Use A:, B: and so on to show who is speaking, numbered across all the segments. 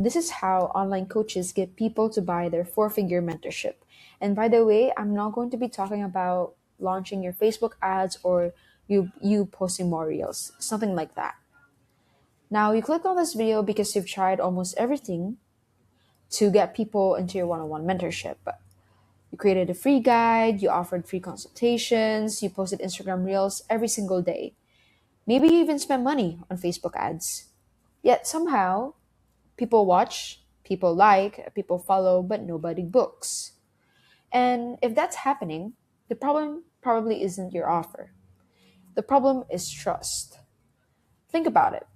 A: this is how online coaches get people to buy their four-figure mentorship. And by the way, I'm not going to be talking about launching your Facebook ads or you posting more reels, something like that. Now, you clicked on this video because you've tried almost everything to get people into your one-on-one mentorship. You created a free guide, you offered free consultations, you posted Instagram reels every single day. Maybe you even spent money on Facebook ads. Yet somehow, people watch, people like, people follow, but nobody books. And if that's happening, the problem probably isn't your offer. The problem is trust. Think about it.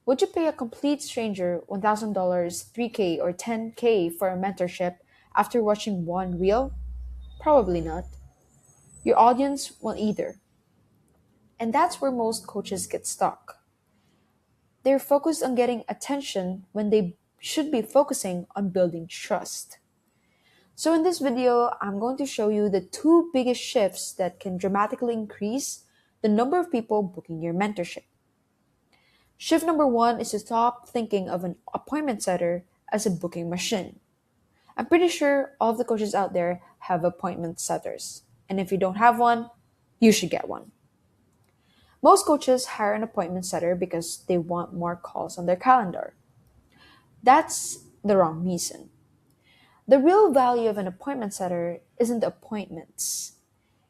A: Would you pay a complete stranger $1,000, 3K, or 10K for a mentorship after watching one reel? Probably not. Your audience won't either. And that's where most coaches get stuck. They're focused on getting attention when they should be focusing on building trust. So in this video, I'm going to show you the two biggest shifts that can dramatically increase the number of people booking your mentorship. Shift number one is to stop thinking of an appointment setter as a booking machine. I'm pretty sure all of the coaches out there have appointment setters. And if you don't have one, you should get one. Most coaches hire an appointment setter because they want more calls on their calendar. That's the wrong reason. The real value of an appointment setter isn't the appointments.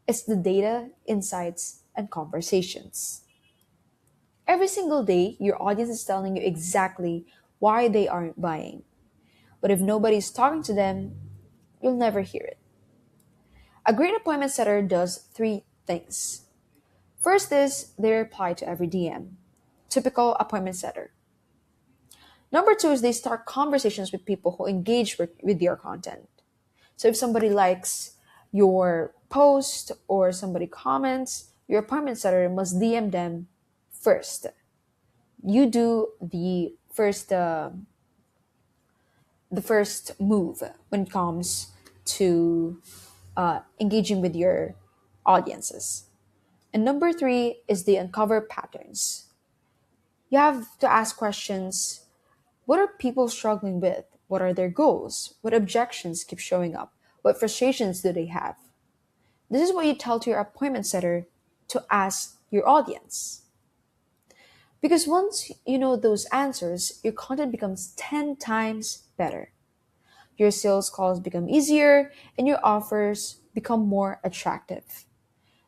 A: It's the data, insights, and conversations. Every single day, your audience is telling you exactly why they aren't buying. But if nobody's talking to them, you'll never hear it. A great appointment setter does three things. First is they reply to every DM. Typical appointment setter. Number two is they start conversations with people who engage with your content. So if somebody likes your post or somebody comments, your appointment setter must DM them first. You do the first move when it comes to engaging with your audiences. And number three is they uncover patterns. You have to ask questions. What are people struggling with? What are their goals? What objections keep showing up? What frustrations do they have? This is what you tell to your appointment setter to ask your audience. Because once you know those answers, your content becomes 10 times better. Your sales calls become easier and your offers become more attractive.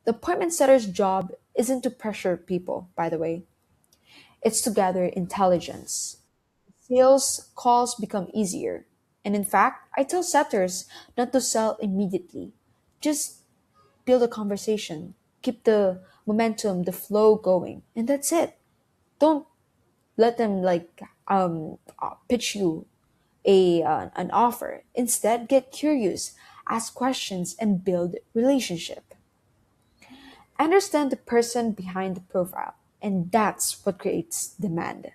A: The appointment setter's job isn't to pressure people, by the way. It's to gather intelligence. Sales calls become easier. And in fact, I tell setters not to sell immediately. Just build a conversation, keep the momentum, the flow going, and that's it. Don't let them pitch you a an offer. Instead, get curious, ask questions, and build relationship. Understand the person behind the profile, and that's what creates demand.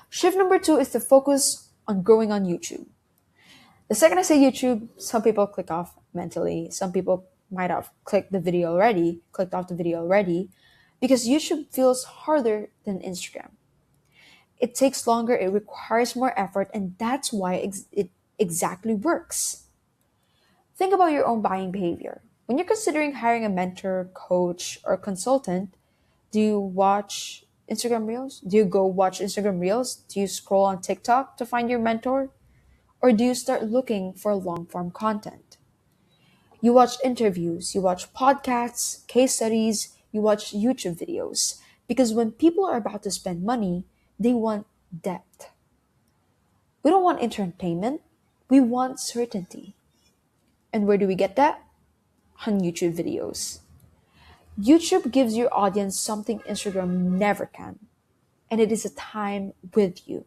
A: Shift number two is to focus on growing on YouTube. The second I say YouTube, some people click off mentally. Some people might have clicked off the video already, because YouTube feels harder than Instagram. It takes longer, it requires more effort, and that's why it exactly works. Think about your own buying behavior. When you're considering hiring a mentor, coach, or consultant, do you watch Instagram Reels? Do you go watch Instagram Reels? Do you scroll on TikTok to find your mentor? Or do you start looking for long form content? You watch interviews, you watch podcasts, case studies, you watch YouTube videos. Because when people are about to spend money, they want depth. We don't want entertainment, we want certainty. And where do we get that? On YouTube videos. YouTube gives your audience something Instagram never can, and it is a time with you.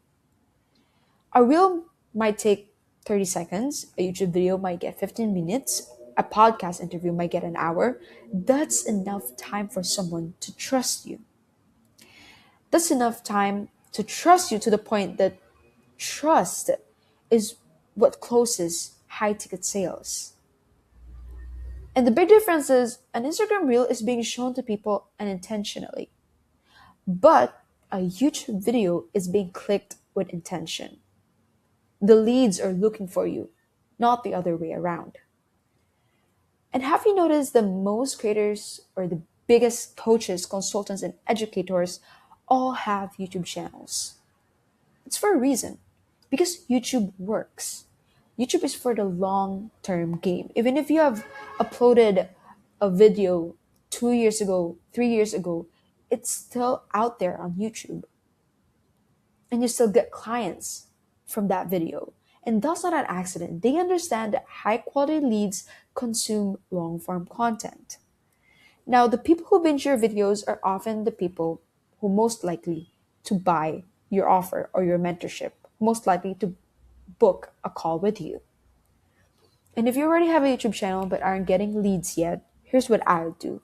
A: A reel might take 30 seconds, a YouTube video might get 15 minutes, a podcast interview might get an hour. That's enough time for someone to trust you. That's enough time to trust you to the point that trust is what closes high ticket sales. And the big difference is an Instagram reel is being shown to people unintentionally, but a YouTube video is being clicked with intention. The leads are looking for you, not the other way around. And have you noticed that most creators or the biggest coaches, consultants, and educators all have YouTube channels? It's for a reason. Because YouTube works. YouTube is for the long term game. Even if you have uploaded a video 2 years ago, 3 years ago, it's still out there on YouTube. And you still get clients from that video. And that's not an accident. They understand that high quality leads consume long form content. Now, the people who binge your videos are often the people who most likely to buy your offer or your mentorship, most likely to book a call with you. And if you already have a YouTube channel but aren't getting leads yet, here's what I would do.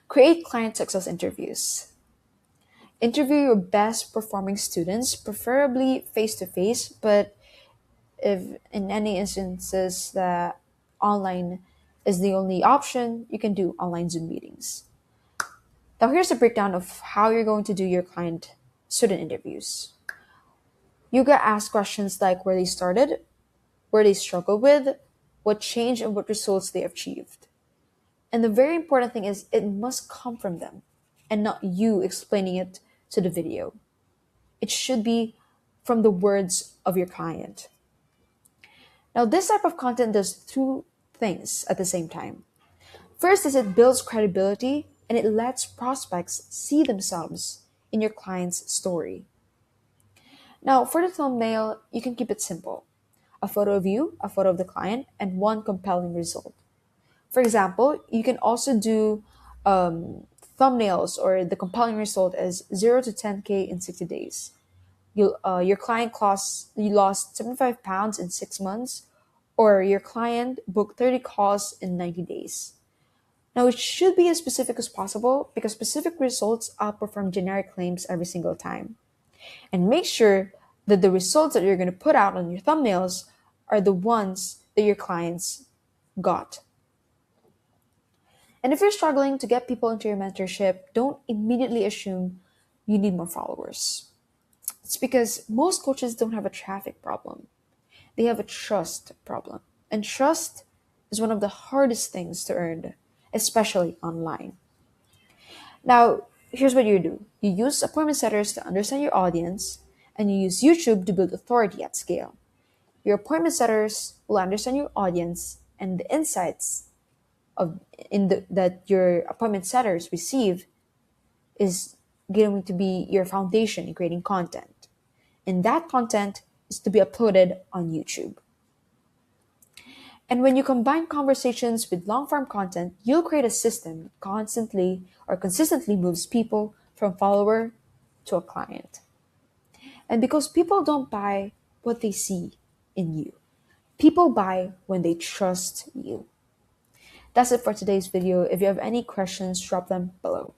A: Create client success interviews. Interview your best performing students, preferably face to face, but if in any instances that online is the only option, you can do online Zoom meetings. Now, here's a breakdown of how you're going to do your client student interviews. You get asked questions like where they started, where they struggled with, what changed, and what results they achieved. And the very important thing is it must come from them and not you explaining it to the video. It should be from the words of your client. Now, this type of content does two things at the same time. First is it builds credibility and it lets prospects see themselves in your client's story. Now, for the thumbnail, you can keep it simple. A photo of you, a photo of the client, and one compelling result. For example, you can also do thumbnails or the compelling result as 0 to 10K in 60 days. Your client you lost 75 pounds in 6 months, or your client booked 30 calls in 90 days. Now, it should be as specific as possible because specific results outperform generic claims every single time. And make sure that the results that you're going to put out on your thumbnails are the ones that your clients got. And if you're struggling to get people into your mentorship, don't immediately assume you need more followers. It's because most coaches don't have a traffic problem. They have a trust problem. And trust is one of the hardest things to earn, especially online. Now, here's what you do. You use appointment setters to understand your audience, and you use YouTube to build authority at scale. Your appointment setters will understand your audience and the insights that your appointment setters receive is going to be your foundation in creating content. And that content is to be uploaded on YouTube. And when you combine conversations with long form content, you'll create a system that constantly or consistently moves people from follower to a client. And because people don't buy what they see in you, people buy when they trust you. That's it for today's video. If you have any questions, drop them below.